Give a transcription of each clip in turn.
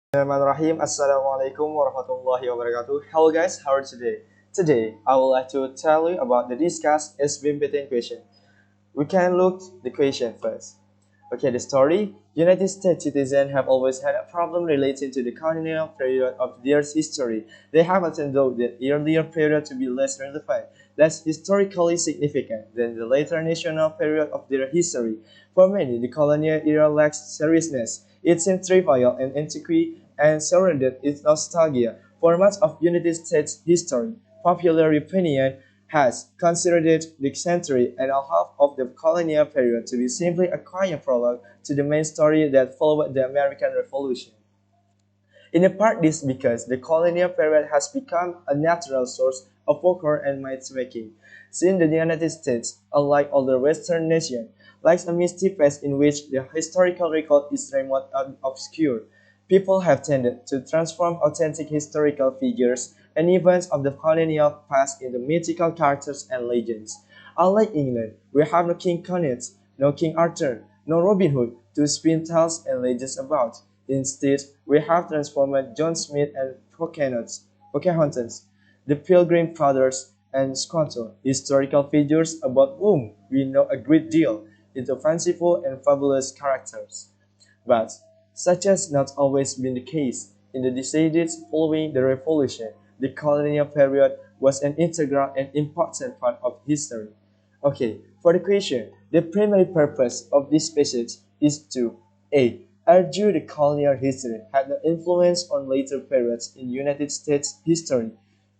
Bismillahirrahmanirrahim. Assalamualaikum warahmatullahi wabarakatuh. Hello guys, how are you today? Today, I would like to tell you about the discussed SBMPTN question. We can look the question first. Okay, the story. United States citizens have always had a problem relating to the colonial period of their history. They have often thought the earlier period to be less relevant, less historically significant than the later national period of their history. For many, the colonial era lacks seriousness. It seems trivial and antiquated and surrounded its nostalgia. For much of United States history, popular opinion has considered the century and a half of the colonial period to be simply a quiet prologue to the main story that followed the American Revolution. In a part this because the colonial period has become a natural source of folklore and myth-making, since the United States, unlike other Western nations, lacks a misty past in which the historical record is remote and obscure. People have tended to transform authentic historical figures and events of the colonial past into mythical characters and legends. Unlike England, we have no King Canute, no King Arthur, no Robin Hood to spin tales and legends about. Instead, we have transformed John Smith and Pocahontas, the Pilgrim Fathers, and Squanto, historical figures about whom we know a great deal, into fanciful and fabulous characters. But such has not always been the case. In the decades following the Revolution, the colonial period was an integral and important part of history. Okay, for the question, the primary purpose of this passage is to A. Argue the colonial history had no influence on later periods in United States history.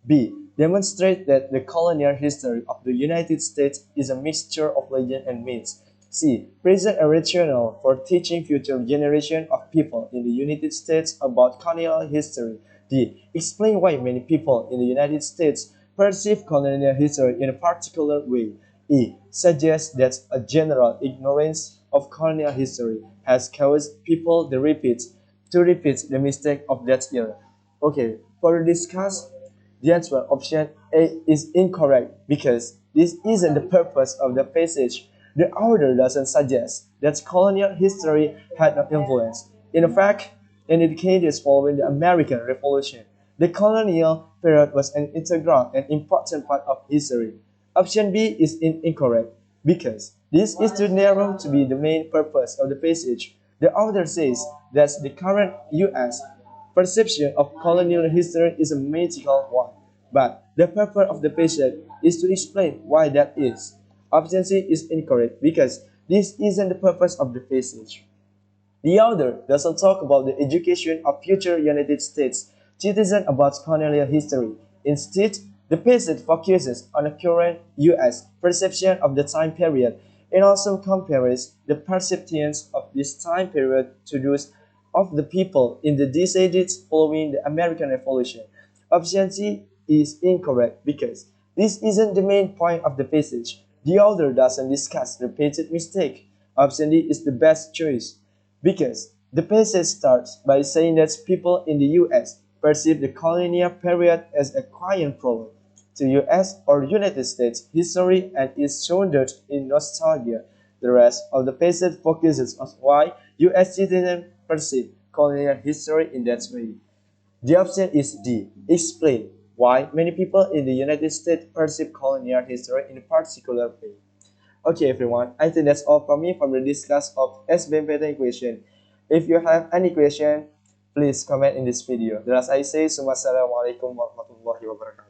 B. Demonstrate that the colonial history of the United States is a mixture of legend and myths. C. Present a rationale for teaching future generations of people in the United States about colonial history. D. Explain why many people in the United States perceive colonial history in a particular way. E. Suggests that a general ignorance of colonial history has caused people to repeat the mistake of that era. Okay, for discuss, the answer option A is incorrect because this isn't the purpose of the passage. The author doesn't suggest that colonial history had no influence. In fact, in the decades following the American Revolution, the colonial period was an integral and important part of history. Option B is incorrect because this is too narrow to be the main purpose of the passage. The author says that the current U.S. perception of colonial history is a mythical one, but the purpose of the passage is to explain why that is. Option C is incorrect because this isn't the purpose of the passage. The author doesn't talk about the education of future United States citizens about colonial history. Instead, the passage focuses on the current U.S. perception of the time period and also compares the perceptions of this time period to those of the people in the decades following the American Revolution. Option C is incorrect because this isn't the main point of the passage. The author doesn't discuss repeated mistake. Option D is the best choice because the passage starts by saying that people in the U.S. perceive the colonial period as a quiet prologue to U.S. or United States history and is shouldered in nostalgia. The rest of the passage focuses on why U.S. citizens perceive colonial history in that way. The option is D. Explain why many people in the United States perceive colonial history in a particular way. Okay, everyone, I think that's all from me for the discuss of SBMPTN question. If you have any question, please comment in this video. As I say, Assalamualaikum warahmatullahi wabarakatuh.